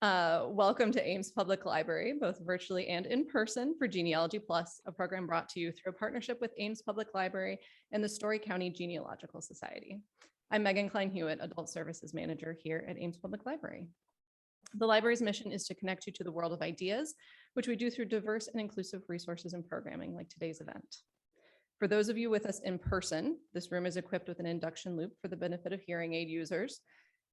Welcome to Ames Public Library, both virtually and in person, for Genealogy Plus, a program brought to you through a partnership with Ames Public Library and the Story County Genealogical Society. I'm Megan Klein-Hewitt, Adult Services Manager here at Ames Public Library. The library's mission is to connect you to the world of ideas, which we do through diverse and inclusive resources and programming like today's event. For those of you with us in person, this room is equipped with an induction loop for the benefit of hearing aid users.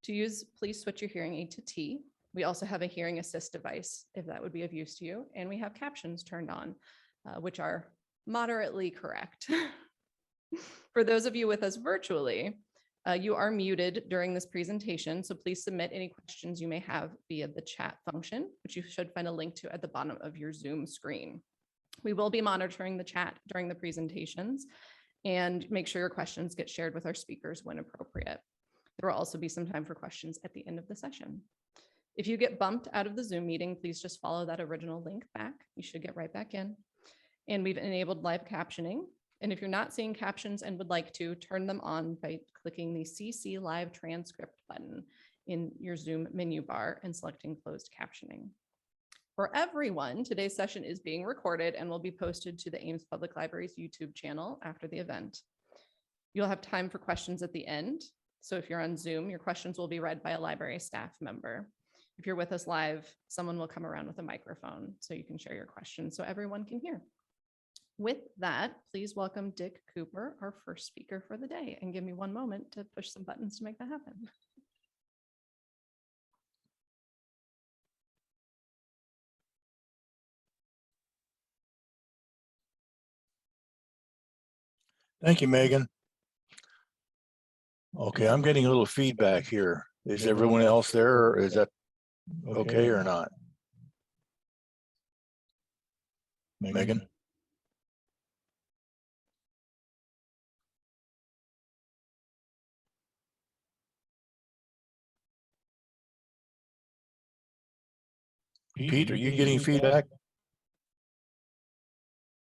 To use, please switch your hearing aid to T. We also have a hearing assist device, if that would be of use to you. And we have captions turned on, which are moderately correct. For those of you with us virtually, you are muted during this presentation, so please submit any questions you may have via the chat function, which you should find a link to at the bottom of your Zoom screen. We will be monitoring the chat during the presentations and make sure your questions get shared with our speakers when appropriate. There will also be some time for questions at the end of the session. If you get bumped out of the Zoom meeting, please just follow that original link back. You should get right back in. And we've enabled live captioning. And if you're not seeing captions and would like to, turn them on by clicking the CC Live Transcript button in your Zoom menu bar and selecting closed captioning. For everyone, today's session is being recorded and will be posted to the Ames Public Library's YouTube channel after the event. You'll have time for questions at the end. So if you're on Zoom, your questions will be read by a library staff member. If you're with us live, someone will come around with a microphone so you can share your questions so everyone can hear. With that, please welcome Dick Cooper, our first speaker for the day, and give me one moment to push some buttons to make that happen. Thank you, Megan. Okay, I'm getting a little feedback here. Is everyone else there, or is that okay or not? Megan? Pete, are you getting feedback?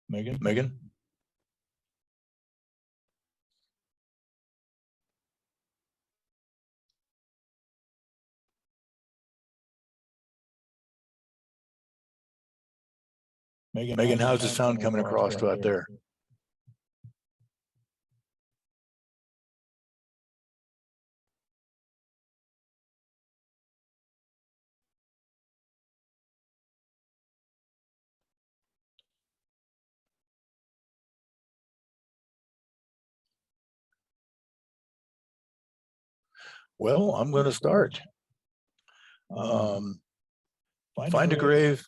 Megan? Megan? Megan, how's the sound coming across to out there? Well, I'm going to start. Find a Grave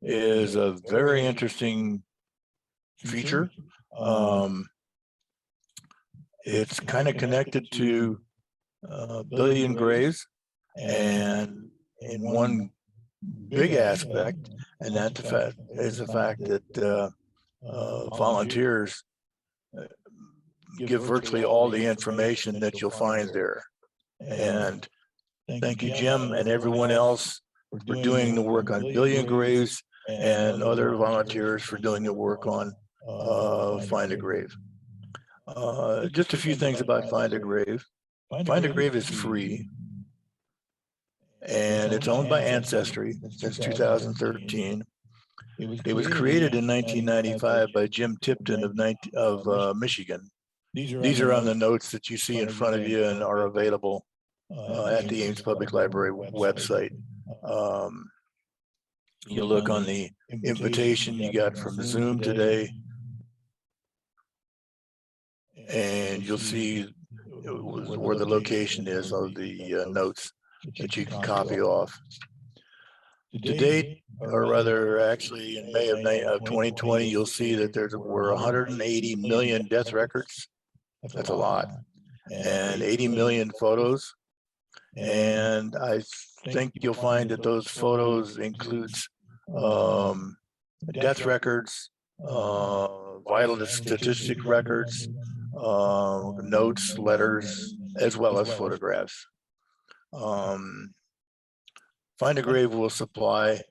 is a very interesting feature. It's kind of connected to Billion Graves, and in one big aspect, and that is the fact that volunteers give virtually all the information that you'll find there. And thank you, Jim, and everyone else for doing the work on Billion Graves, and other volunteers for doing the work on Find a Grave. Just a few things about Find a Grave. Find a Grave is free, and it's owned by Ancestry since 2013. It was created in 1995 by Jim Tipton of Michigan. These are on the notes that you see in front of you and are available at the Ames Public Library website. You look on the invitation you got from Zoom today, and you'll see where the location is of the notes that you can copy off. To date, or rather actually in May of 2020, you'll see that there were 180 million death records. That's a lot. And 80 million photos. And I think you'll find that those photos includes death records, vital statistic records, notes, letters, as well as photographs. Find a Grave will supply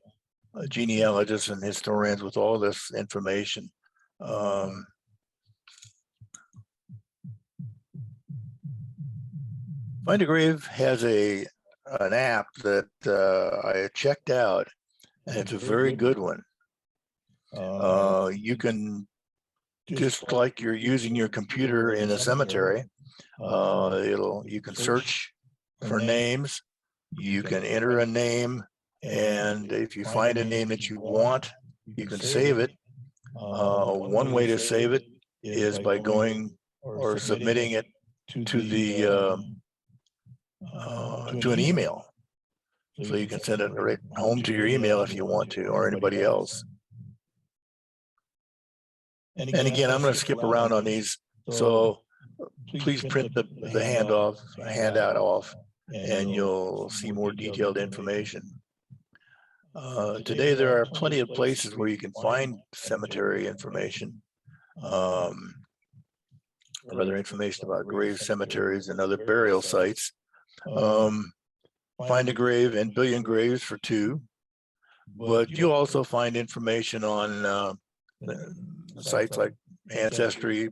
genealogists and historians with all this information. Find a Grave has a an app that I checked out, and it's a very good one. You can, just like you're using your computer in a cemetery, you can search for names, you can enter a name, and if you find a name that you want, you can save it. One way to save it is by going or submitting it to the to an email. So you can send it right home to your email if you want to, or anybody else. And again, I'm going to skip around on these. So please print the handout off, and you'll see more detailed information. Today, there are plenty of places where you can find cemetery information, or other information about grave cemeteries and other burial sites. Find a grave and Billion Graves for 2, but you also find information on sites like Ancestry,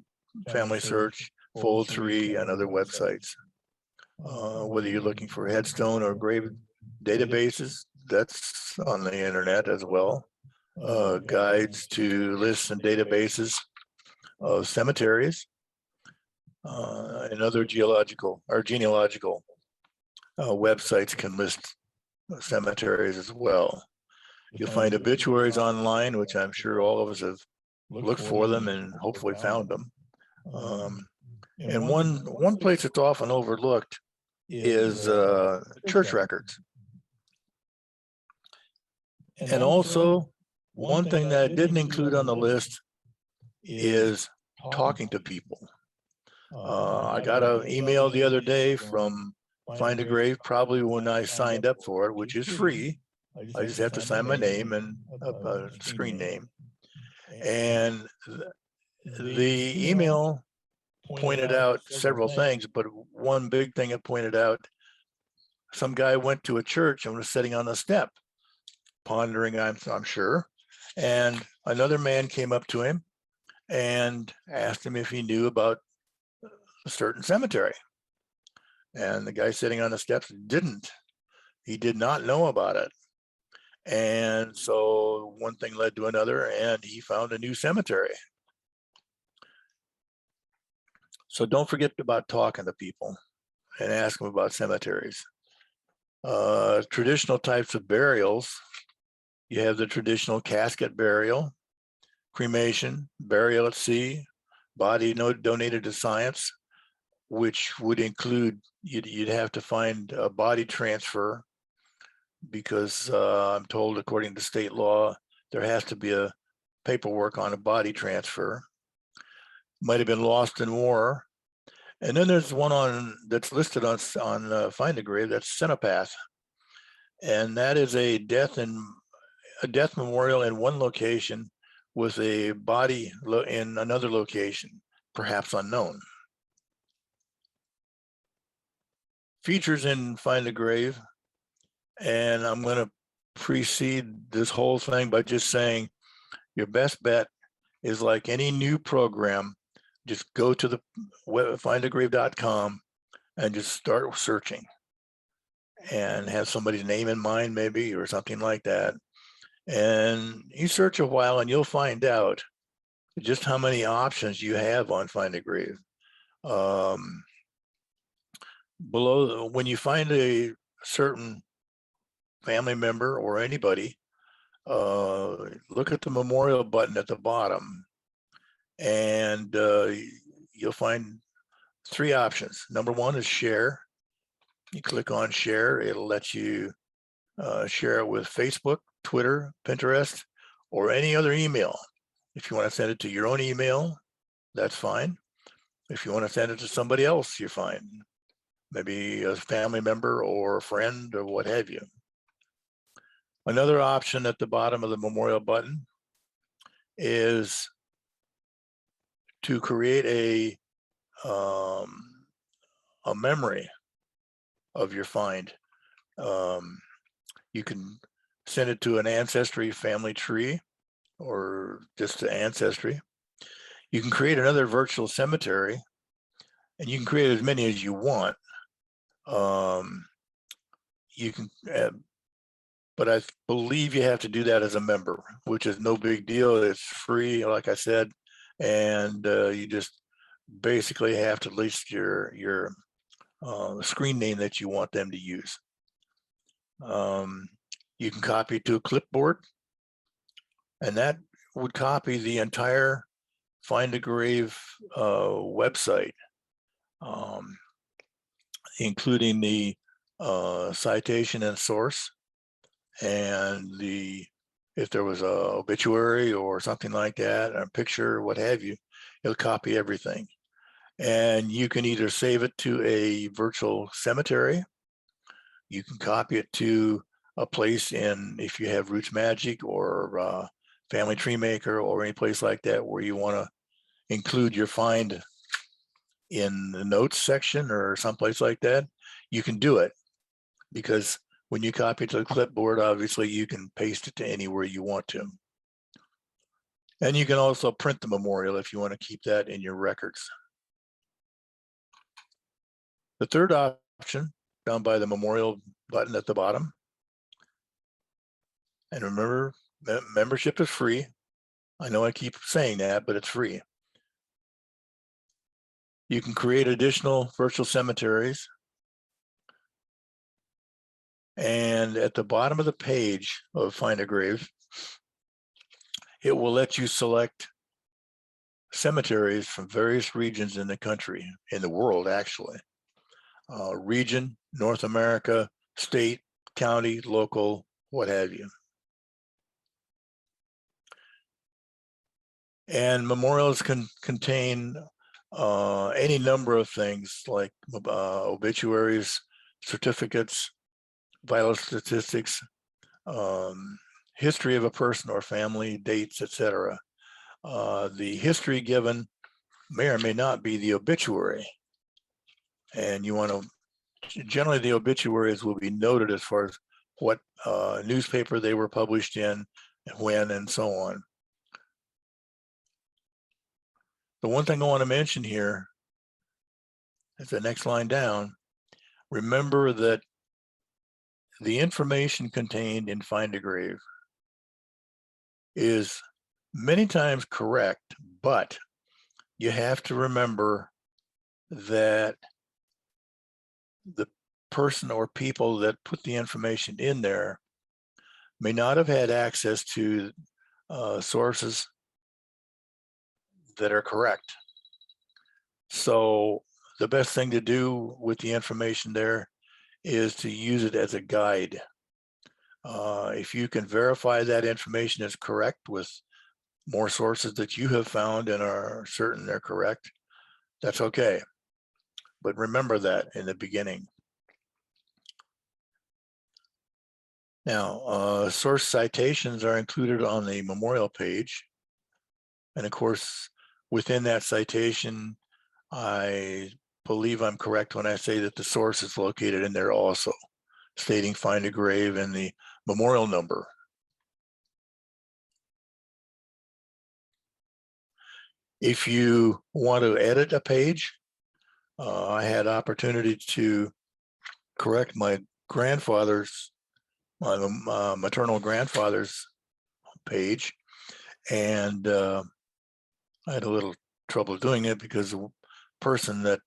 Family Search, Fold 3, and other websites. Whether you're looking for headstone or grave databases, that's on the internet as well. Guides to lists and databases of cemeteries and other genealogical websites can list cemeteries as well. You'll find obituaries online, which I'm sure all of us have looked for them and hopefully found them. And one place that's often overlooked is church records. And also, one thing that I didn't include on the list is talking to people. I got an email the other day from Find a Grave, probably when I signed up for it, which is free. I just have to sign my name and a screen name. And the email pointed out several things, but one big thing it pointed out, some guy went to a church and was sitting on the step, pondering, I'm sure. And another man came up to him and asked him if he knew about a certain cemetery. And the guy sitting on the steps didn't. He did not know about it. And so one thing led to another, and he found a new cemetery. So don't forget about talking to people and ask them about cemeteries. Traditional types of burials. You have the traditional casket burial, cremation, burial at sea, body donated to science, which would include, you'd have to find a body transfer, because I'm told according to state law, there has to be a paperwork on a body transfer. Might have been lost in war. And then there's one that's listed on Find a Grave, that's Cenopath. And that is a death memorial in one location with a body in another location, perhaps unknown. Features in Find a Grave, and I'm going to precede this whole thing by just saying your best bet is, like any new program, just go to the findagrave.com and just start searching and have somebody's name in mind, maybe, or something like that. And you search a while and you'll find out just how many options you have on Find a Grave. Below, when you find a certain family member or anybody, look at the memorial button at the bottom, and you'll find 3 options. Number 1 is share. You click on share, it'll let you share it with Facebook, Twitter, Pinterest, or any other email. If you want to send it to your own email, that's fine. If you want to send it to somebody else, you're fine. Maybe a family member or a friend or what have you. Another option at the bottom of the memorial button is to create a memory of your find. You can send it to an ancestry family tree or just to Ancestry. You can create another virtual cemetery, and you can create as many as you want. you can, but I believe you have to do that as a member, which is no big deal. It's free, like I said, and you just basically have to list your screen name that you want them to use. You can copy it to a clipboard, and that would copy the entire Find a Grave website, including the citation and source, and if there was a obituary or something like that, a picture, what have you, it'll copy everything. And you can either save it to a virtual cemetery, you can copy it to a place if you have Roots Magic or Family Tree Maker or any place like that where you want to include your find in the notes section or someplace like that, you can do it, because when you copy it to the clipboard, obviously you can paste it to anywhere you want to. And you can also print the memorial if you want to keep that in your records. The third option, down by the memorial button at the bottom, and remember, membership is free. I know I keep saying that, but it's free. You can create additional virtual cemeteries. And at the bottom of the page of Find a Grave, it will let you select cemeteries from various regions in the country, in the world, actually. Region, North America, state, county, local, what have you. And memorials can contain any number of things like obituaries, certificates, vital statistics, history of a person or family, dates, etc. The history given may or may not be the obituary. And you want to, generally the obituaries will be noted as far as what newspaper they were published in, and when, and so on. The one thing I want to mention here is the next line down. Remember that the information contained in Find a Grave is many times correct, but you have to remember that the person or people that put the information in there may not have had access to sources that are correct. So the best thing to do with the information there is to use it as a guide. If you can verify that information is correct with more sources that you have found and are certain they're correct, that's okay. But remember that in the beginning. Now, source citations are included on the memorial page. And of course, within that citation, I believe I'm correct when I say that the source is located in there also, stating Find a Grave and the memorial number. If you want to edit a page, I had opportunity to correct my maternal grandfather's page, and I had a little trouble doing it because the person that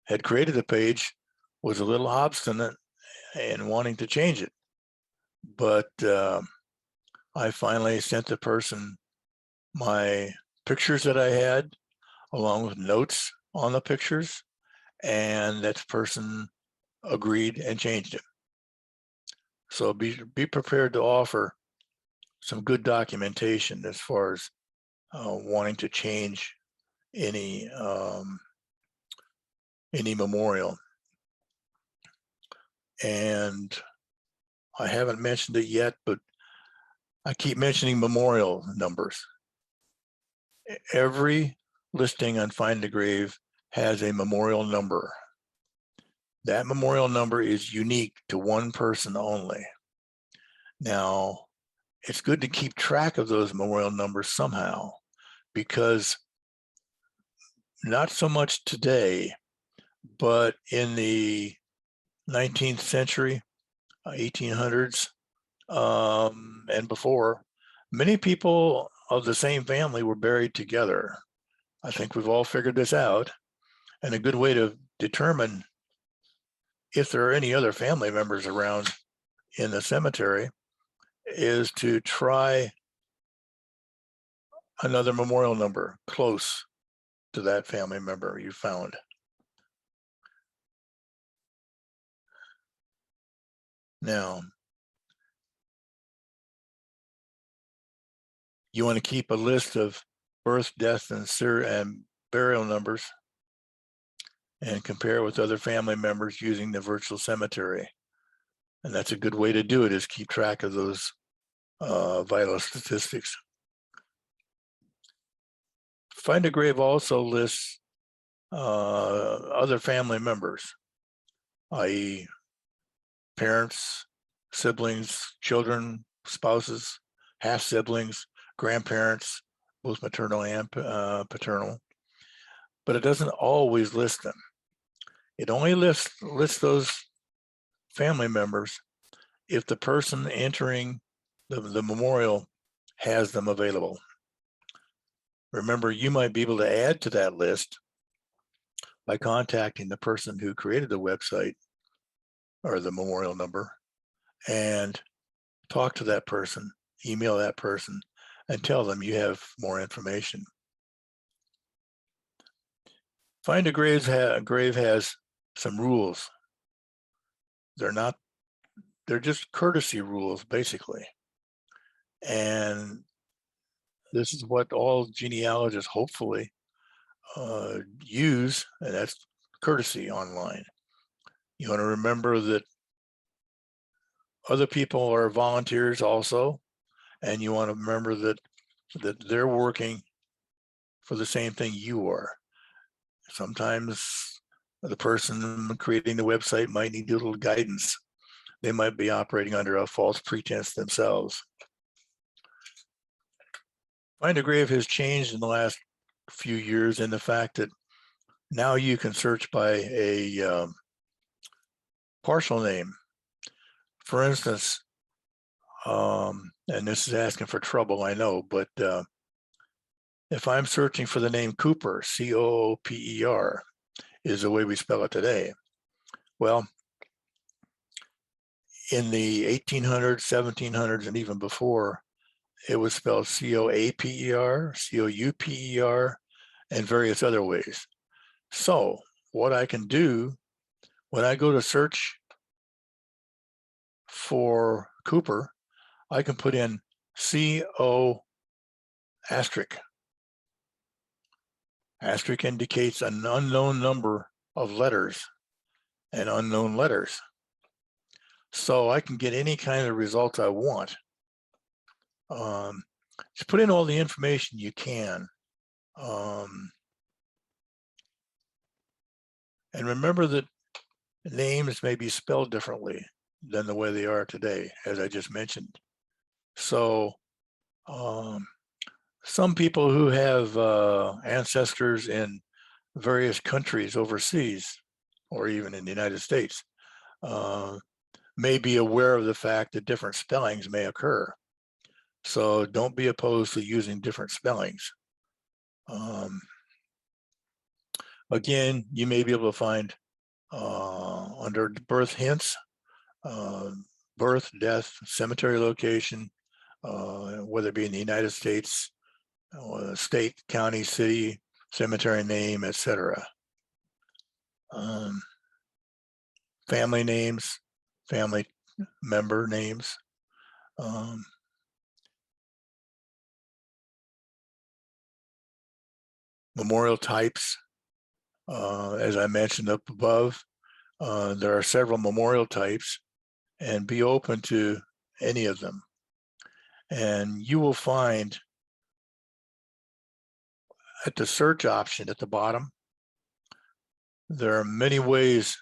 had created the page was a little obstinate in wanting to change it. But I finally sent the person my pictures that I had, along with notes on the pictures, and that person agreed and changed it. So be prepared to offer some good documentation as far as wanting to change any memorial. And I haven't mentioned it yet, but I keep mentioning memorial numbers. Every listing on Find a Grave has a memorial number. That memorial number is unique to one person only. Now, it's good to keep track of those memorial numbers somehow, because not so much today, but in the 19th century, 1800s, and before, many people of the same family were buried together. I think we've all figured this out. And a good way to determine if there are any other family members around in the cemetery is to try another memorial number close to that family member you found. Now, you want to keep a list of birth, death, and burial numbers and compare it with other family members using the virtual cemetery. And that's a good way to do it, is keep track of those vital statistics. Find a Grave also lists other family members, i.e. parents, siblings, children, spouses, half siblings, grandparents, both maternal and paternal, but it doesn't always list them. It only lists those family members if the person entering the memorial has them available. Remember, you might be able to add to that list by contacting the person who created the website or the memorial number and talk to that person, email that person, and tell them you have more information. Find a Grave has some rules. They're just courtesy rules, basically. And this is what all genealogists hopefully use, and that's courtesy online. You want to remember that other people are volunteers also, and you want to remember that they're working for the same thing you are. Sometimes the person creating the website might need a little guidance. They might be operating under a false pretense themselves. Find a Grave has changed in the last few years in the fact that now you can search by a partial name. For instance, and this is asking for trouble, I know, but if I'm searching for the name Cooper, C-O-O-P-E-R, is the way we spell it today. Well, in the 1800s, 1700s, and even before, it was spelled C-O-A-P-E-R, C-O-U-P-E-R, and various other ways. So what I can do when I go to search for Cooper, I can put in C-O asterisk. Asterisk indicates an unknown number of letters and unknown letters. So I can get any kind of results I want. Just put in all the information you can. And remember that names may be spelled differently than the way they are today, as I just mentioned. So some people who have ancestors in various countries overseas, or even in the United States, may be aware of the fact that different spellings may occur. So don't be opposed to using different spellings. Again, you may be able to find under birth hints, birth, death, cemetery location, whether it be in the United States, state, county, city, cemetery name, etc. Family names, family member names. Memorial types, as I mentioned up above, there are several memorial types, and be open to any of them. And you will find at the search option at the bottom, there are many ways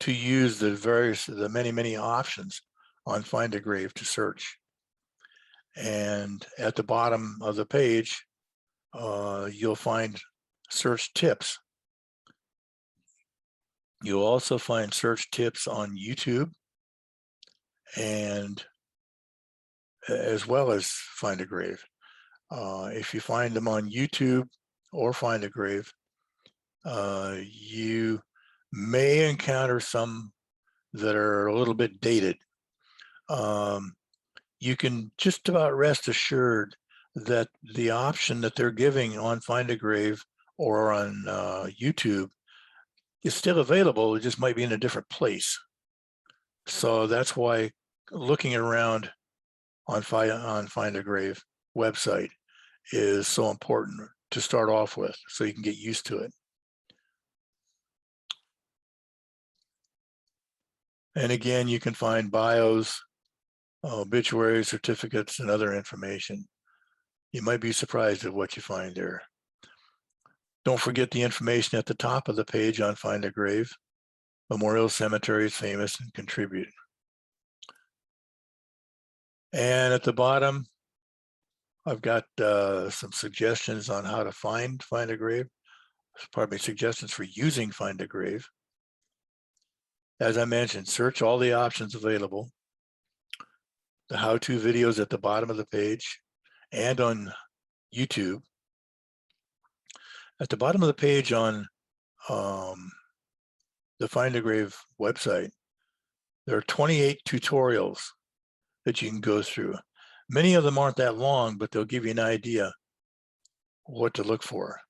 to use the many options on Find a Grave to search. And at the bottom of the page, you'll find search tips. You'll also find search tips on YouTube, and as well as Find a Grave. If you find them on YouTube or Find a Grave, you may encounter some that are a little bit dated. You can just about rest assured that the option that they're giving on Find a Grave or on YouTube is still available. It just might be in a different place. So that's why looking around on Find a Grave website is so important to start off with, so you can get used to it. And again, you can find bios, obituaries, certificates, and other information. You might be surprised at what you find there. Don't forget the information at the top of the page on Find a Grave. Memorial cemeteries, famous, and contribute. And at the bottom, I've got some suggestions on how to find a grave. Pardon me, suggestions for using Find a Grave. As I mentioned, search all the options available. The how-to videos at the bottom of the page and on YouTube. At the bottom of the page on the Find a Grave website, there are 28 tutorials that you can go through. Many of them aren't that long, but they'll give you an idea what to look for.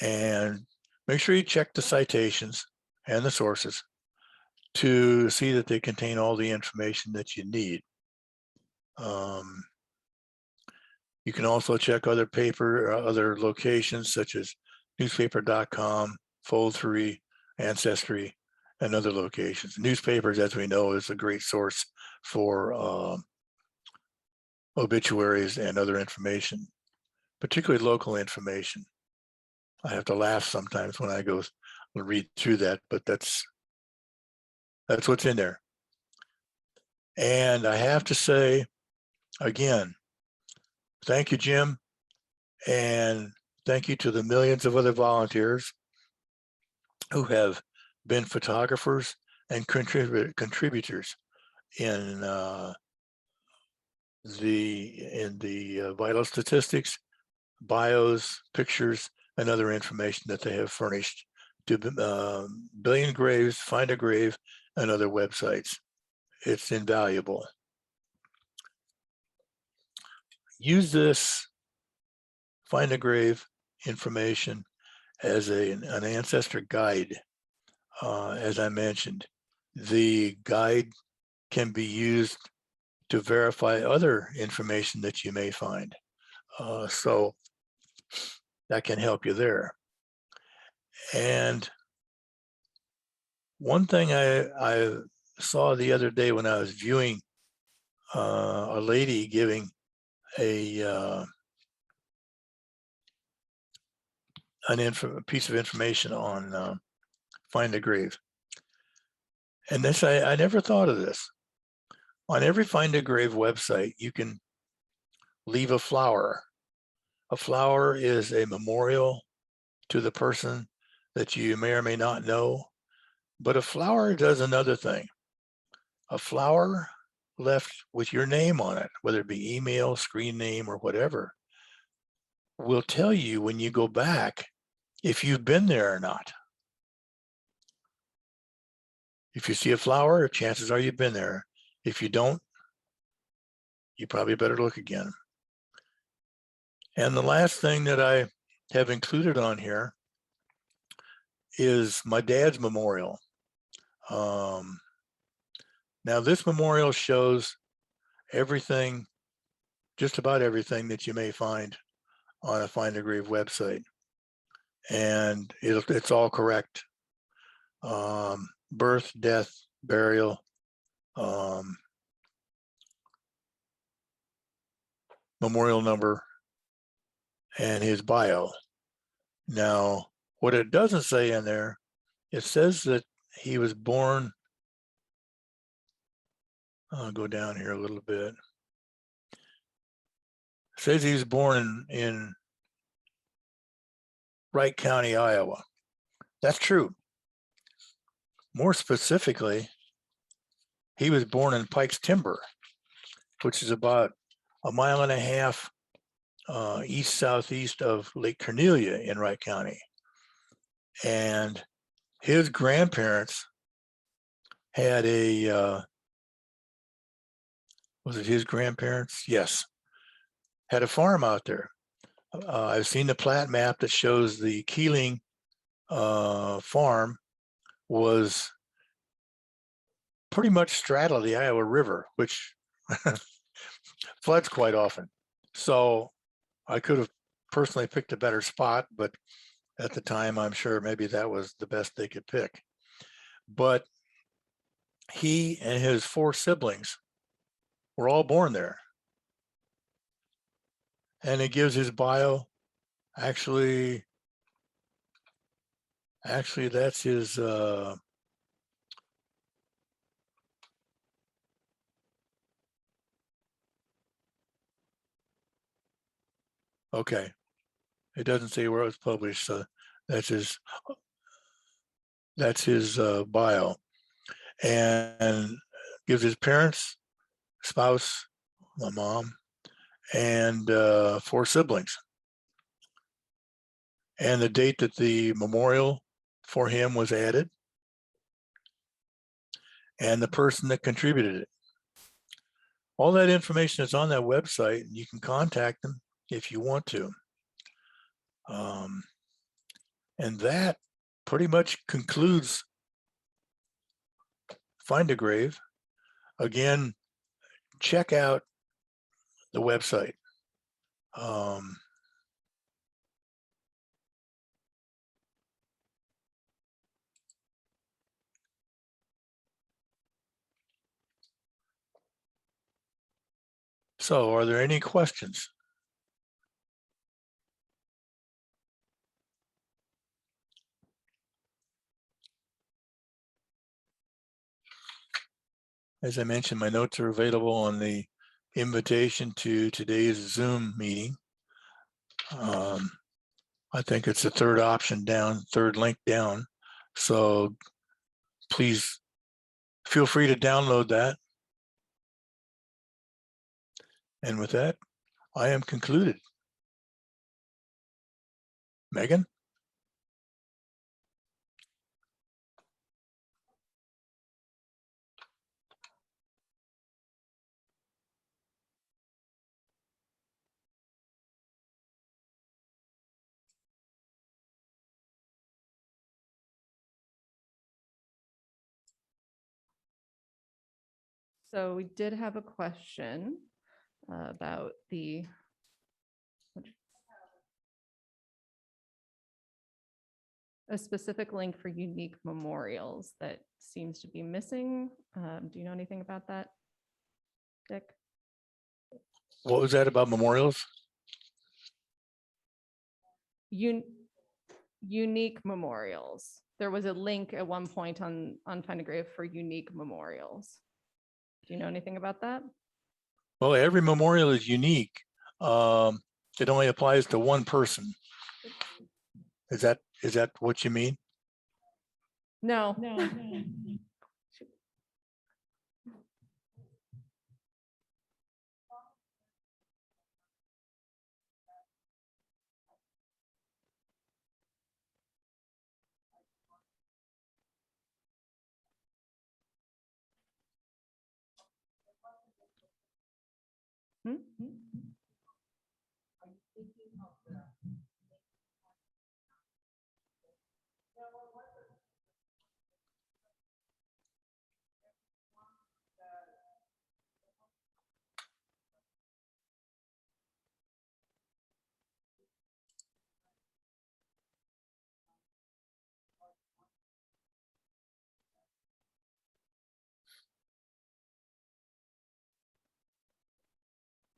And make sure you check the citations and the sources to see that they contain all the information that you need. You can also check other other locations such as newspaper.com, Fold3, Ancestry, and other locations. Newspapers, as we know, is a great source for obituaries and other information, particularly local information. I have to laugh sometimes when I go read through that, but that's what's in there. And I have to say, again, thank you, Jim, and thank you to the millions of other volunteers who have been photographers and contributors in the vital statistics, bios, pictures, and other information that they have furnished to Billion Graves, Find a Grave, and other websites. It's invaluable. Use this Find a Grave information as an ancestor guide. As I mentioned, the guide can be used to verify other information that you may find. So that can help you there. And one thing I saw the other day when I was viewing a lady giving a piece of information on Find a Grave. And this, I never thought of this. On every Find a Grave website, you can leave a flower. A flower is a memorial to the person that you may or may not know, but a flower does another thing. A flower left with your name on it, whether it be email, screen name, or whatever, will tell you when you go back if you've been there or not. If you see a flower, chances are you've been there. If you don't, you probably better look again. And the last thing that I have included on here is my dad's memorial. Now this memorial shows everything, just about everything that you may find on a Find a Grave website. And it's all correct. Birth, death, burial, memorial number, and his bio. Now, what it doesn't say in there, it says that he was born, I'll go down here a little bit. It says he was born in Wright County, Iowa. That's true. More specifically, he was born in Pikes Timber, which is about a mile and a half east-southeast of Lake Cornelia in Wright County. And his grandparents had a, was it his grandparents? Yes, had a farm out there. I've seen the plat map that shows the Keeling farm was pretty much straddled the Iowa River, which floods quite often. So I could have personally picked a better spot, but at the time, I'm sure maybe that was the best they could pick. But he and his 4 siblings were all born there. And it gives his bio. Actually, that's his okay. It doesn't say where it was published, so that's his bio, and gives his parents, spouse, a mom, and 4 siblings. And the date that the memorial for him was added, and the person that contributed it. All that information is on that website, and you can contact them if you want to. And that pretty much concludes Find a Grave. Again, check out the website. So are there any questions? As I mentioned, my notes are available on the invitation to today's Zoom meeting. I think it's the 3rd option down, 3rd link down. So please feel free to download that. And with that, I am concluded. Megan? So we did have a question about a specific link for unique memorials that seems to be missing. Do you know anything about that, Dick? What was that about memorials? Unique memorials. There was a link at one point on Find a Grave for unique memorials. Do you know anything about that? Well, every memorial is unique. It only applies to one person. Is that what you mean? No.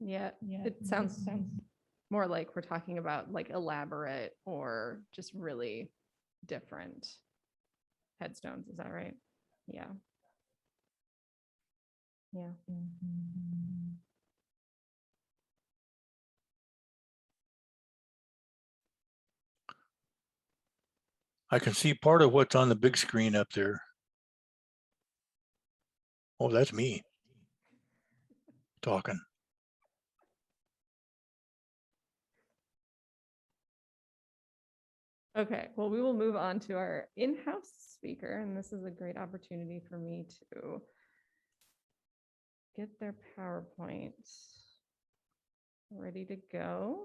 Yeah, it sounds more like we're talking about like elaborate or just really different headstones. Is that right? Yeah. Yeah. I can see part of what's on the big screen up there. Oh, that's me talking. Okay, well, we will move on to our in-house speaker, and this is a great opportunity for me to get their PowerPoint ready to go.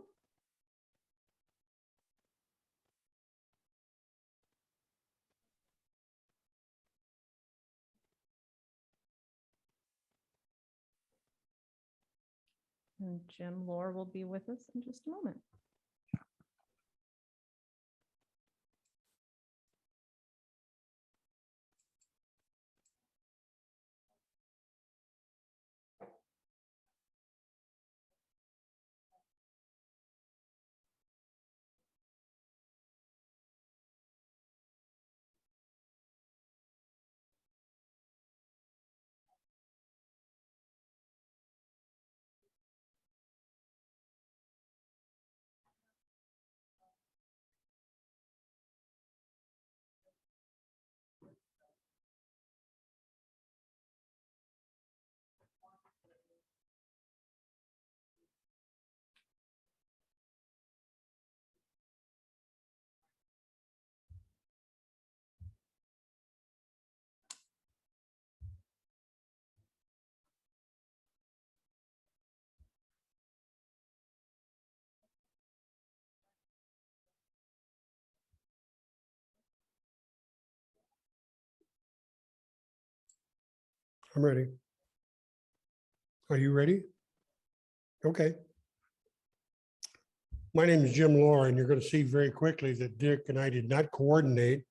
And Jim Lohr will be with us in just a moment. I'm ready. Are you ready? Okay. My name is Jim Lohr, and you're going to see very quickly that Dick and I did not coordinate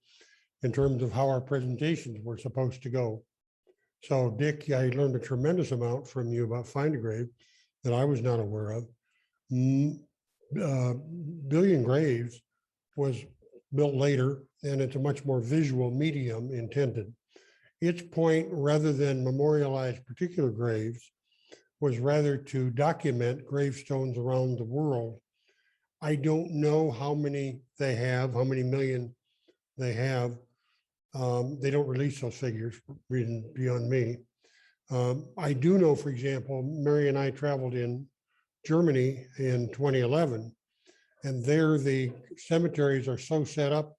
in terms of how our presentations were supposed to go. So Dick, I learned a tremendous amount from you about Find a Grave that I was not aware of. Billion Graves was built later, and it's a much more visual medium intended. Its point, rather than memorialize particular graves, was rather to document gravestones around the world. I don't know how many they have, how many million they have. They don't release those figures, reason beyond me. I do know, for example, Mary and I traveled in Germany in 2011, and there the cemeteries are so set up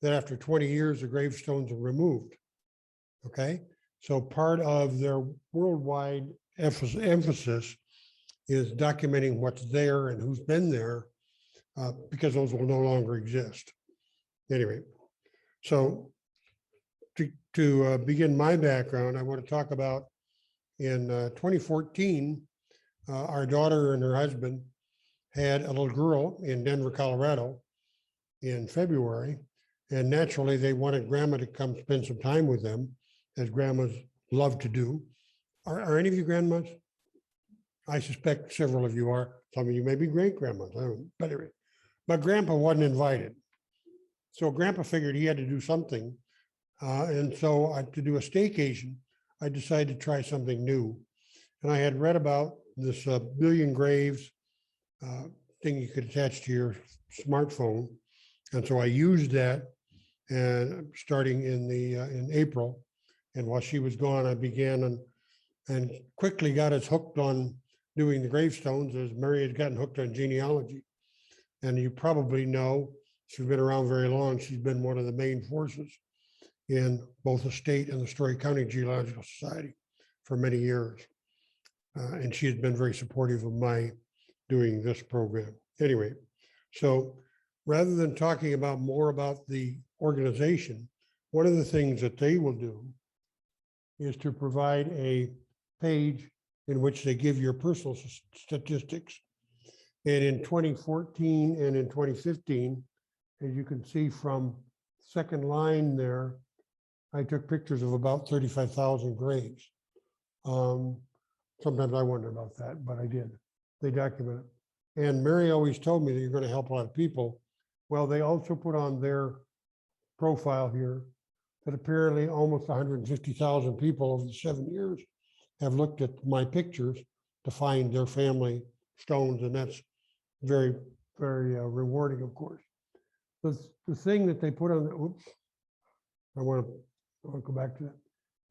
that after 20 years, the gravestones are removed. Okay, so part of their worldwide emphasis is documenting what's there and who's been there, because those will no longer exist. Anyway, so to begin my background, I want to talk about in 2014, our daughter and her husband had a little girl in Denver, Colorado in February. And naturally, they wanted grandma to come spend some time with them, as grandmas love to do. Are any of you grandmas? I suspect several of you are. Some of you may be great grandmas. But anyway, but grandpa wasn't invited. So grandpa figured he had to do something. And so to do a staycation, I decided to try something new. And I had read about this Billion Graves thing you could attach to your smartphone. And so I used that, and starting in April. And while she was gone, I began and quickly got us hooked on doing the gravestones, as Mary had gotten hooked on genealogy. And you probably know, she's been around very long. She's been one of the main forces in both the state and the Story County Genealogical Society for many years. And she has been very supportive of my doing this program. Anyway, so rather than talking about more about the organization, one of the things that they will do is to provide a page in which they give your personal statistics. And in 2014 and in 2015, as you can see from second line there, I took pictures of about 35,000 graves. Sometimes I wonder about that, but I did. They document it. And Mary always told me that you're going to help a lot of people. Well, they also put on their profile here that apparently almost 150,000 people over the 7 years have looked at my pictures to find their family stones. And that's very, very rewarding, of course. The thing that they put on, oops, I want to go back to that.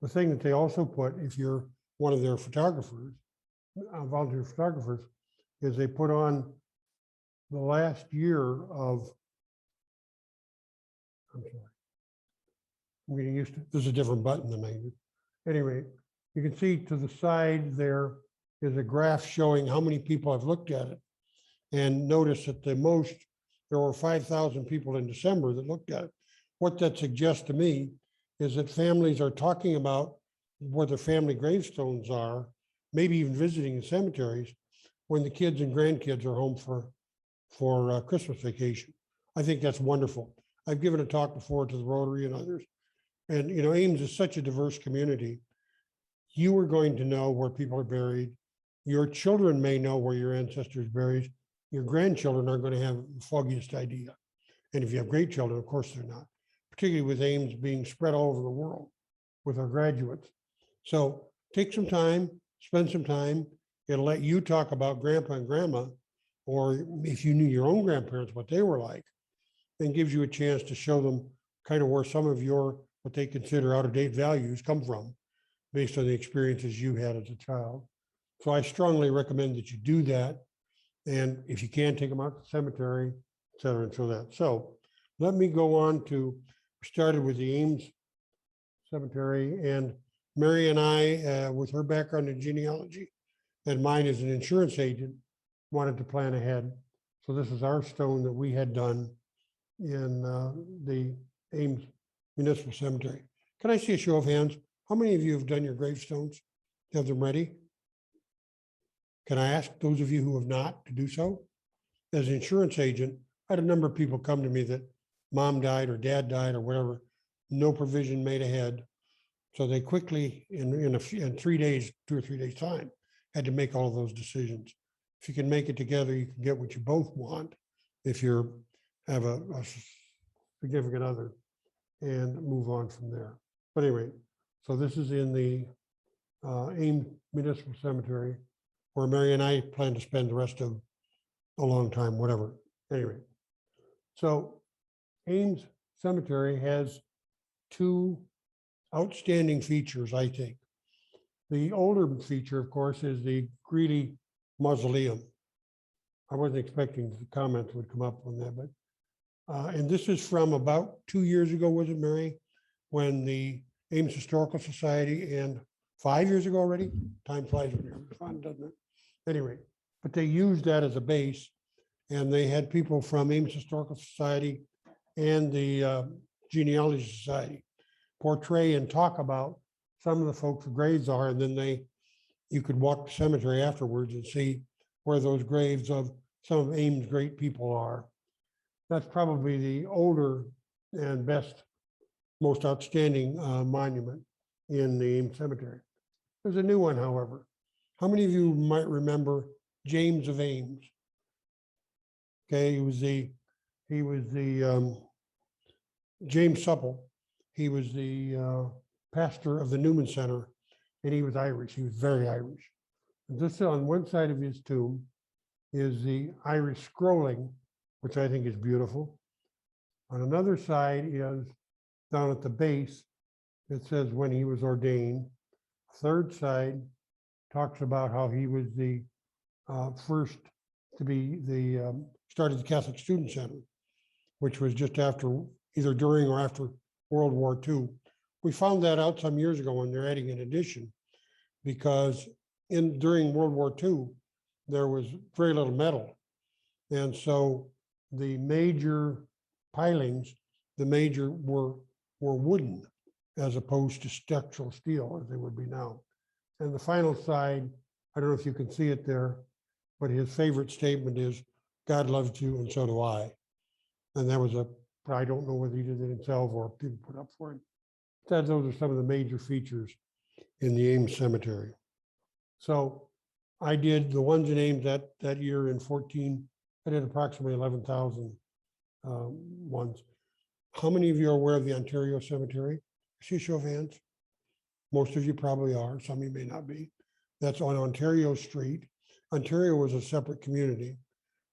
The thing that they also put, if you're one of their photographers, volunteer photographers, is they put on the last year of, I'm sorry, I'm getting used to, there's a different button than I use. Anyway, you can see to the side there is a graph showing how many people have looked at it. And notice that the most, there were 5,000 people in December that looked at it. What that suggests to me is that families are talking about where their family gravestones are, maybe even visiting the cemeteries when the kids and grandkids are home for Christmas vacation. I think that's wonderful. I've given a talk before to the Rotary and others. And, you know, Ames is such a diverse community. You are going to know where people are buried. Your children may know where your ancestors buried. Your grandchildren are going to have the foggiest idea. And if you have great children, of course they're not, particularly with Ames being spread all over the world with our graduates. So take some time, spend some time. It'll let you talk about grandpa and grandma, or if you knew your own grandparents, what they were like, and gives you a chance to show them kind of where some of your, what they consider out-of-date values come from based on the experiences you had as a child. So I strongly recommend that you do that. And if you can, take them out to the cemetery, et cetera, and show that. So let me go on to, we started with the Ames Cemetery, and Mary and I, with her background in genealogy and mine as an insurance agent, wanted to plan ahead. So this is our stone that we had done in the Ames Municipal Cemetery. Can I see a show of hands? How many of you have done your gravestones? Have them ready? Can I ask those of you who have not to do so? As an insurance agent, I had a number of people come to me that mom died or dad died or whatever, no provision made ahead. So they quickly, in 3 days, 2 or 3 days time, had to make all of those decisions. If you can make it together, you can get what you both want if you have a significant other, and move on from there. But anyway, so this is in the Ames Municipal Cemetery, where Mary and I plan to spend the rest of a long time, whatever. Anyway, so Ames Cemetery has 2 outstanding features, I think. The older feature, of course, is the Greeley Mausoleum. I wasn't expecting the comments would come up on that, but and this is from about 2 years ago, was it, Mary? When the Ames Historical Society, and 5 years ago already, time flies when you're having fun, doesn't it? Anyway, but they used that as a base, and they had people from Ames Historical Society and the Genealogy Society portray and talk about some of the folks' graves are, and then you could walk the cemetery afterwards and see where those graves of some of Ames' great people are. That's probably the older and best, most outstanding monument in the Ames Cemetery. There's a new one, however. How many of you might remember James of Ames? Okay, he was the James Supple. He was the pastor of the Newman Center, and he was Irish. He was very Irish. And this, on one side of his tomb, is the Irish scrolling, which I think is beautiful. On another side is, down at the base, it says when he was ordained. Third side talks about how he was the first to be started the Catholic Student Center, which was just after, either during or after World War II. We found that out some years ago when they're adding an addition, because during World War II, there was very little metal. And so the major pilings, were wooden as opposed to structural steel as they would be now. And the final side, I don't know if you can see it there, but his favorite statement is, "God loves you and so do I." And that was I don't know whether he did it himself or people put up for it. Those are some of the major features in the Ames Cemetery. So I did the ones in Ames that year in 14, I did approximately 11,000 ones. How many of you are aware of the Ontario Cemetery? See a show of hands. Most of you probably are, some of you may not be. That's on Ontario Street. Ontario was a separate community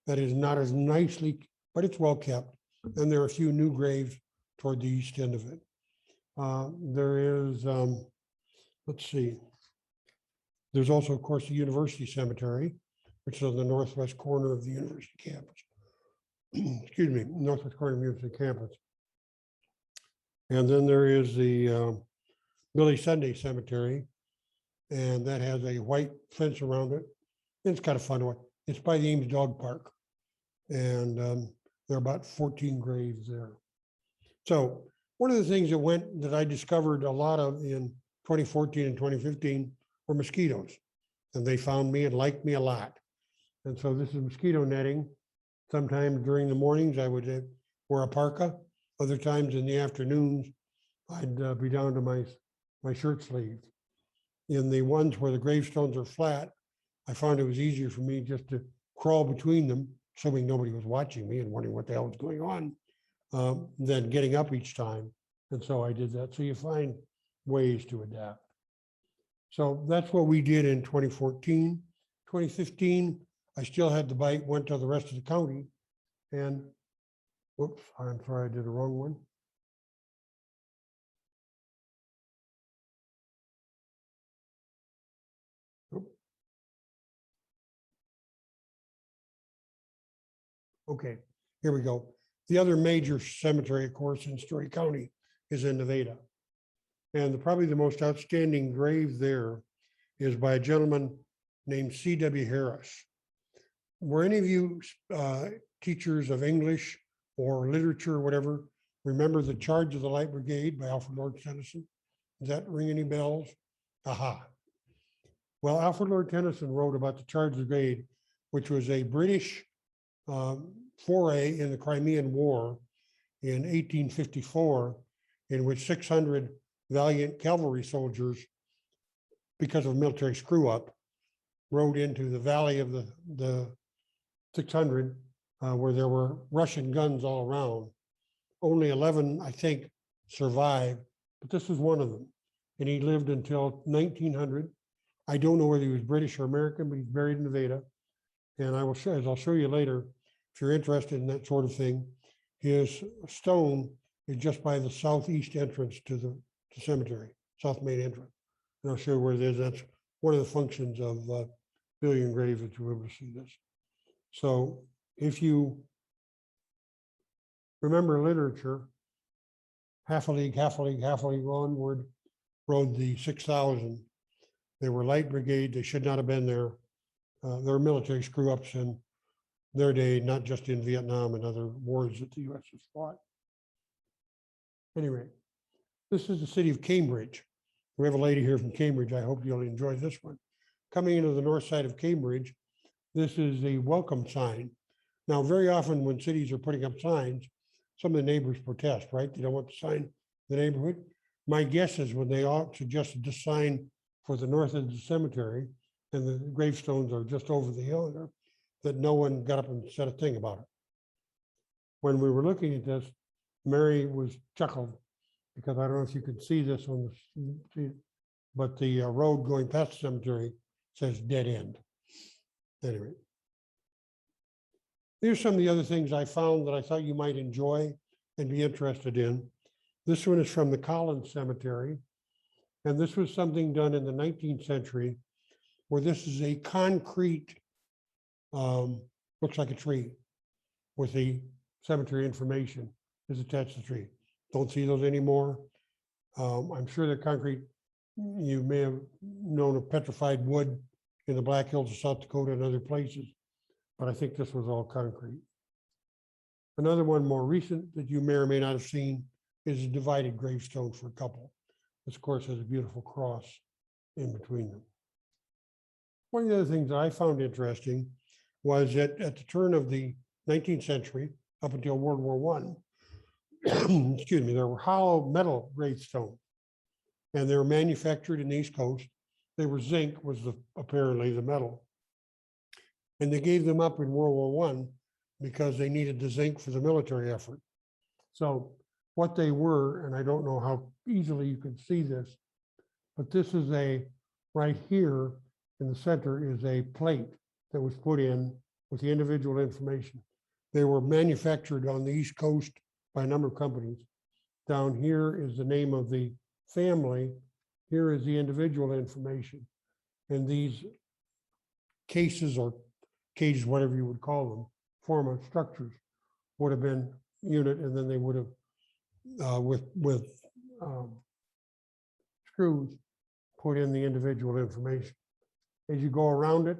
that is not as nicely, but it's well kept. And there are a few new graves toward the east end of it. There is let's see. There's also, of course, the University Cemetery, which is on the northwest corner of the university campus. Excuse me, northwest corner of the university campus. And then there is the Billy Sunday Cemetery, and that has a white fence around it. It's kind of fun to watch. It's by the Ames Dog Park, and there are about 14 graves there. So one of the things that I discovered a lot of in 2014 and 2015 were mosquitoes, and they found me and liked me a lot. And so this is mosquito netting. Sometimes during the mornings I would wear a parka. Other times in the afternoons I'd be down to my shirt sleeves. In the ones where the gravestones are flat, I found it was easier for me just to crawl between them, assuming nobody was watching me and wondering what the hell was going on, than getting up each time. And so I did that. So you find ways to adapt. So that's what we did in 2014. 2015, I still had the bite, went to the rest of the county, and whoops, I'm sorry, I did the wrong one. Okay, here we go. The other major cemetery, of course, in Story County is in Nevada. And probably the most outstanding grave there is by a gentleman named C.W. Harris. Were any of you teachers of English or literature or whatever remember The Charge of the Light Brigade by Alfred Lord Tennyson? Does that ring any bells? Aha. Well, Alfred Lord Tennyson wrote about the Charge of the Brigade, which was a British foray in the Crimean War in 1854, in which 600 valiant cavalry soldiers, because of military screw up, rode into the valley of the 600, where there were Russian guns all around. Only 11, I think, survived, but this was one of them. And he lived until 1900. I don't know whether he was British or American, but he's buried in Nevada. And I will show, as I'll show you later, if you're interested in that sort of thing, his stone is just by the southeast entrance to the cemetery, south main entrance. And I'll show you where it is. That's one of the functions of Billion Grave that you're able to see this. So if you remember literature, half a league onward rode the 6,000. They were light brigade. They should not have been there. There were military screw ups in their day, not just in Vietnam and other wars that the U.S. has fought. Anyway, this is the city of Cambridge. We have a lady here from Cambridge. I hope you'll enjoy this one. Coming into the north side of Cambridge, this is the welcome sign. Now, very often when cities are putting up signs, some of the neighbors protest, right? They don't want the sign in the neighborhood. My guess is when they suggested this sign for the north of the cemetery, and the gravestones are just over the hill there, that no one got up and said a thing about it. When we were looking at this, Mary was chuckled, because I don't know if you can see this on the, but the road going past the cemetery says dead end. Anyway, here's some of the other things I found that I thought you might enjoy and be interested in. This one is from the Collins Cemetery, and this was something done in the 19th century, where this is a concrete, looks like a tree, with the cemetery information is attached to the tree. Don't see those anymore. I'm sure that concrete, you may have known of petrified wood in the Black Hills of South Dakota and other places, but I think this was all concrete. Another one more recent that you may or may not have seen is a divided gravestone for a couple. This, of course, has a beautiful cross in between them. One of the other things that I found interesting was that at the turn of the 19th century, up until World War I, excuse me, there were hollow metal gravestones, and they were manufactured in the East Coast. They were zinc, was apparently the metal. And they gave them up in World War I because they needed the zinc for the military effort. So what they were, and I don't know how easily you can see this, but this is right here in the center is a plate that was put in with the individual information. They were manufactured on the East Coast by a number of companies. Down here is the name of the family Here is the individual information. And these cases or cages, whatever you would call them, form of structures would have been unit, and then they would have with screws put in the individual information. As you go around it,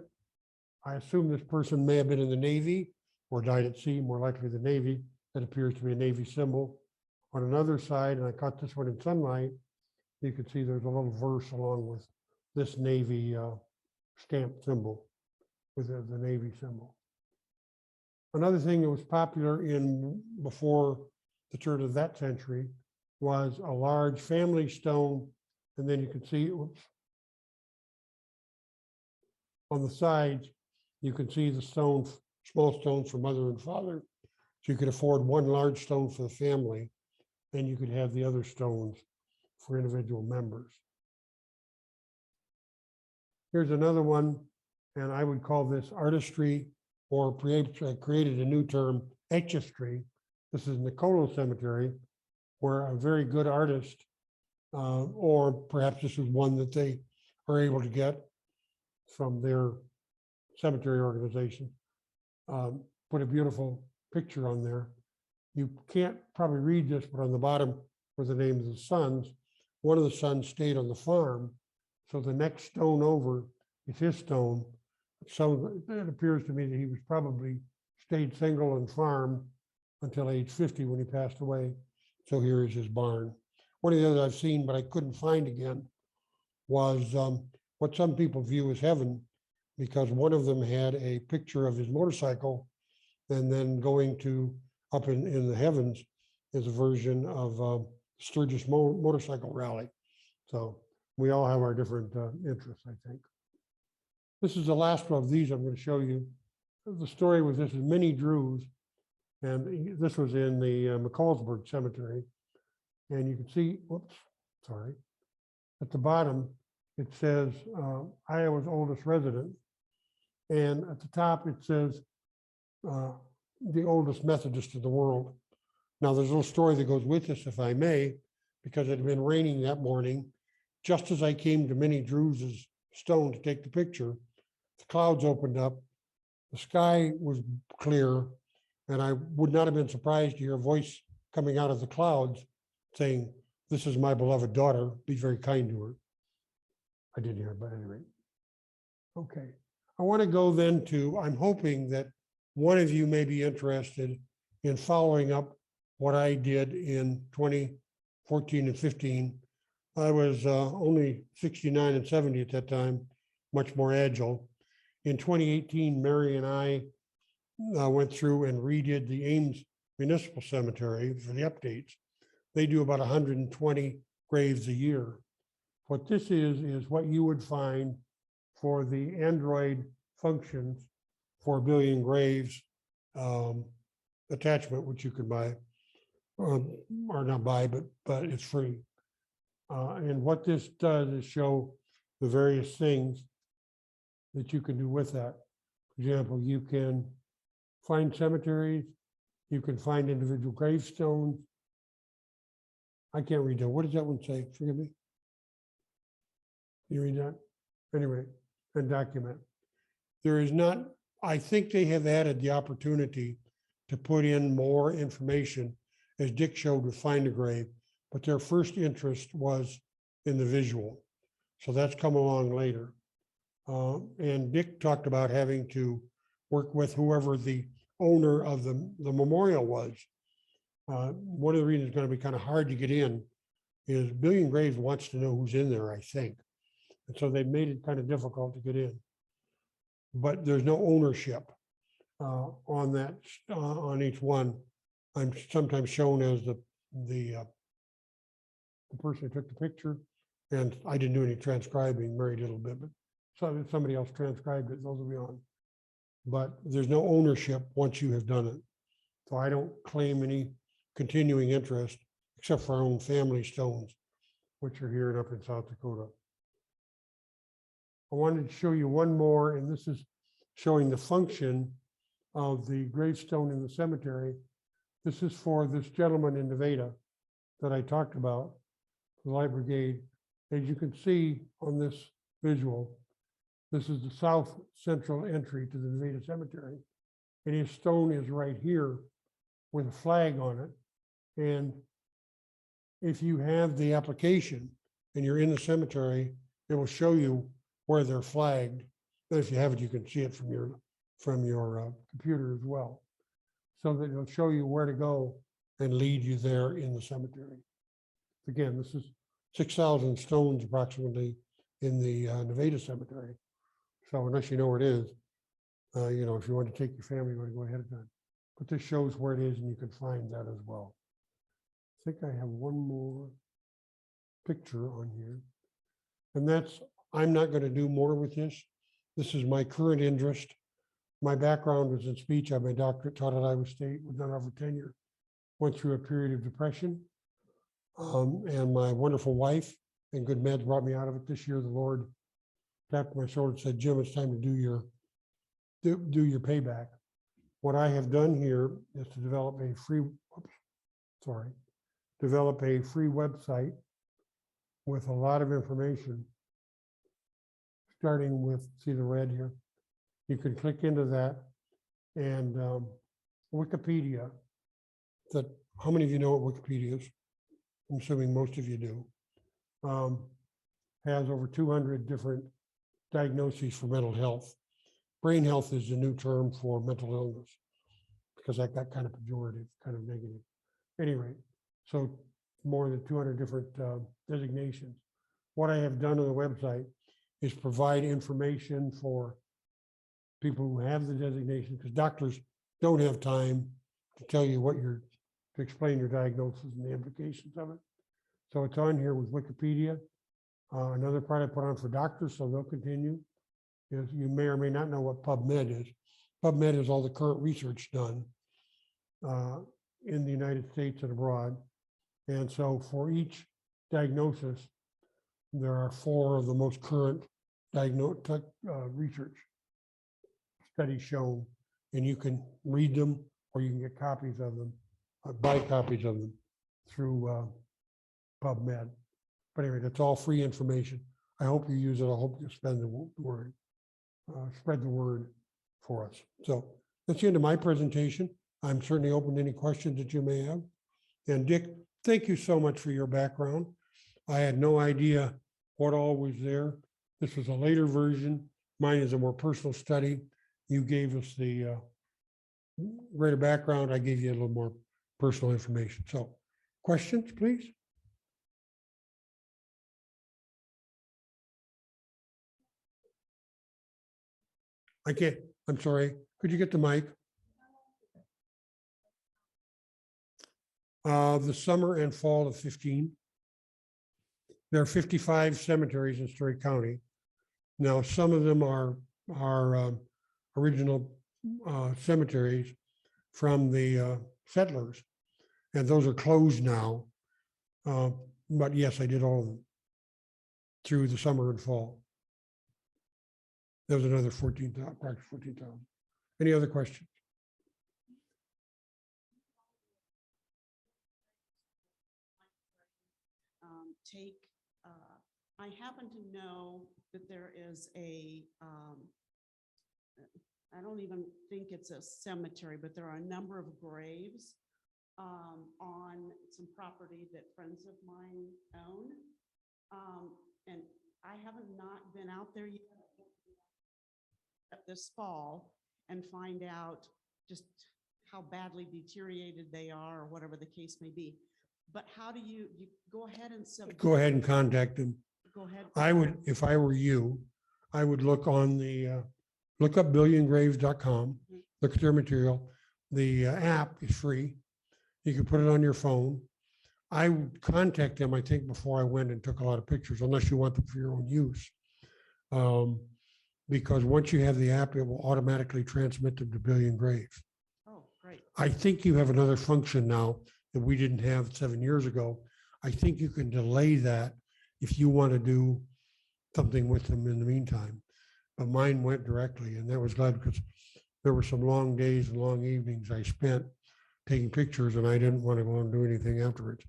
I assume this person may have been in the Navy or died at sea, more likely the Navy. That appears to be a Navy symbol. On another side, and I caught this one in sunlight, you can see there's a little verse along with this Navy stamp symbol with the Navy symbol. Another thing that was popular in before the turn of that century was a large family stone, and then you can see, oops, on the sides, you can see the stones, small stones for mother and father. So you could afford one large stone for the family, and you could have the other stones for individual members. Here's another one, and I would call this artistry, or created a new term, etchistry. This is Nicolo Cemetery, where a very good artist, or perhaps this is one that they are able to get from their cemetery organization, put a beautiful picture on there. You can't probably read this, but on the bottom were the names of the sons. One of the sons stayed on the farm, so the next stone over is his stone. So it appears to me that he was probably stayed single and farmed until age 50 when he passed away. So here is his barn. One of the others I've seen, but I couldn't find again, was what some people view as heaven, because one of them had a picture of his motorcycle, and then going to up in the heavens is a version of Sturgis motorcycle rally. So we all have our different interests, I think. This is the last one of these I'm going to show you. The story was this is Minnie Drews, and this was in the McCallsburg Cemetery. And you can see, whoops, sorry, at the bottom, it says Iowa's oldest resident. And at the top, it says the oldest Methodist in the world. Now, there's a little story that goes with this, if I may, because it had been raining that morning. Just as I came to Minnie Drews's stone to take the picture, the clouds opened up, the sky was clear, and I would not have been surprised to hear a voice coming out of the clouds saying, "This is my beloved daughter, be very kind to her." I didn't hear it, but anyway. Okay, I want to go then to, I'm hoping that one of you may be interested in following up what I did in 2014 and 15. I was only 69 and 70 at that time, much more agile. In 2018, Mary and I went through and redid the Ames Municipal Cemetery for the updates. They do about 120 graves a year. What this is what you would find for the Android functions for 1 billion graves attachment, which you can buy, or not buy, but it's free. And what this does is show the various things that you can do with that. For example, you can find cemeteries, you can find individual gravestones. I can't read that. What does that one say? Forgive me. You read that? Anyway, and document. There is not, I think they have added the opportunity to put in more information, as Dick showed with Find a Grave, but their first interest was in the visual. So that's come along later. And Dick talked about having to work with whoever the owner of the memorial was. One of the reasons it's going to be kind of hard to get in is Billion Graves wants to know who's in there, I think. And so they made it kind of difficult to get in. But there's no ownership on that, on each one. I'm sometimes shown as the person who took the picture, and I didn't do any transcribing, Mary did a little bit, but somebody else transcribed it, those will be on. But there's no ownership once you have done it. So I don't claim any continuing interest except for our own family stones, which are here and up in South Dakota. I wanted to show you one more, and this is showing the function of the gravestone in the cemetery. This is for this gentleman in Nevada that I talked about, the Light Brigade. As you can see on this visual, this is the south central entry to the Nevada Cemetery. And his stone is right here with a flag on it. And if you have the application and you're in the cemetery, it will show you where they're flagged. And if you have it, you can see it from your computer as well. So that it'll show you where to go and lead you there in the cemetery. Again, this is 6,000 stones approximately in the Nevada Cemetery. So unless you know where it is, if you want to take your family, you want to go ahead of time. But this shows where it is and you can find that as well. I think I have one more picture on here. And that's, I'm not going to do more with this. This is my current interest. My background was in speech. I have my doctorate, taught at Iowa State, was done over tenure. Went through a period of depression. And my wonderful wife and good meds brought me out of it. This year, the Lord tapped my shoulder and said, Jim, it's time to do your payback. What I have done here is to develop a free website with a lot of information, starting with, see the red here? You can click into that, and Wikipedia, how many of you know what Wikipedia is? I'm assuming most of you do. Has over 200 different diagnoses for mental health. Brain health is the new term for mental illness, because that got kind of pejorative, kind of negative. Anyway, so more than 200 different designations. What I have done on the website is provide information for people who have the designation, because doctors don't have time to tell you to explain your diagnosis and the implications of it. So it's on here with Wikipedia. Another part I put on for doctors, so they'll continue, is you may or may not know what PubMed is. PubMed is all the current research done in the United States and abroad. And so for each diagnosis, there are 4 of the most current research studies shown, and you can read them or you can get copies of them, buy copies of them through PubMed. But anyway, that's all free information. I hope you use it. I hope you spread the word for us. So that's the end of my presentation. I'm certainly open to any questions that you may have. And Dick, thank you so much for your background. I had no idea what all was there. This was a later version. Mine is a more personal study. You gave us the greater background. I gave you a little more personal information. So questions, please. I can't, I'm sorry. Could you get the mic? The summer and fall of 15. There are 55 cemeteries in Story County. Now, some of them are original cemeteries from the settlers, and those are closed now. But yes, I did all of them through the summer and fall. There was another 14,000, approximately 14,000. Any other questions? I happen to know that there is I don't even think it's a cemetery, but there are a number of graves on some property that friends of mine own. And I haven't not been out there yet this fall and find out just how badly deteriorated they are or whatever the case may be. But how do you go ahead and go ahead and contact them? Go ahead. I would, if I were you, I would look on the look up billiongraves.com, look at their material. The app is free. You can put it on your phone. I would contact them, I think, before I went and took a lot of pictures, unless you want them for your own use. Because once you have the app, it will automatically transmit them to Billion Graves. Oh, great. I think you have another function now that we didn't have 7 years ago. I think you can delay that if you want to do something with them in the meantime. But mine went directly, and that was glad, because there were some long days and long evenings I spent taking pictures, and I didn't want to go and do anything afterwards.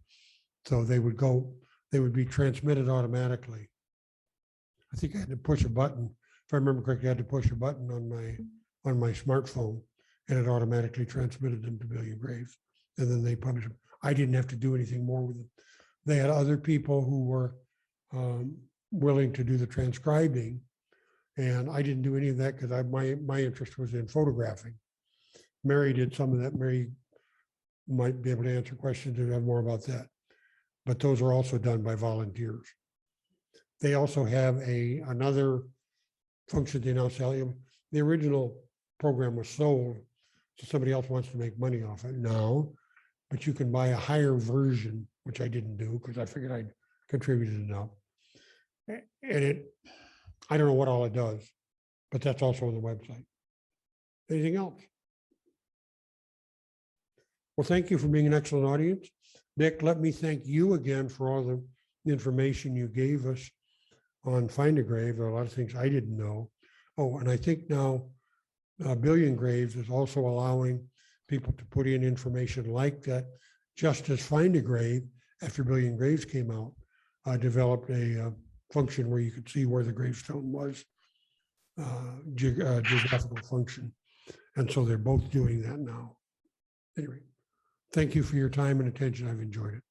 So they would go they would be transmitted automatically. I think I had to push a button. If I remember correctly, I had to push a button on my smartphone, and it automatically transmitted them to Billion Graves. And then they published them. I didn't have to do anything more with them. They had other people who were willing to do the transcribing, and I didn't do any of that because my interest was in photographing. Mary did some of that. Mary might be able to answer questions and have more about that. But those are also done by volunteers. They also have another function they now sell. The original program was sold, so somebody else wants to make money off it now, but you can buy a higher version, which I didn't do because I figured I'd contributed enough. And I don't know what all it does, but that's also on the website. Anything else? Well, thank you for being an excellent audience. Nick, let me thank you again for all the information you gave us on Find a Grave. There are a lot of things I didn't know. Oh, and I think now Billion Graves is also allowing people to put in information like that, just as Find a Grave, after Billion Graves came out, developed a function where you could see where the gravestone was, geographical function. And so they're both doing that now. Anyway, thank you for your time and attention. I've enjoyed it.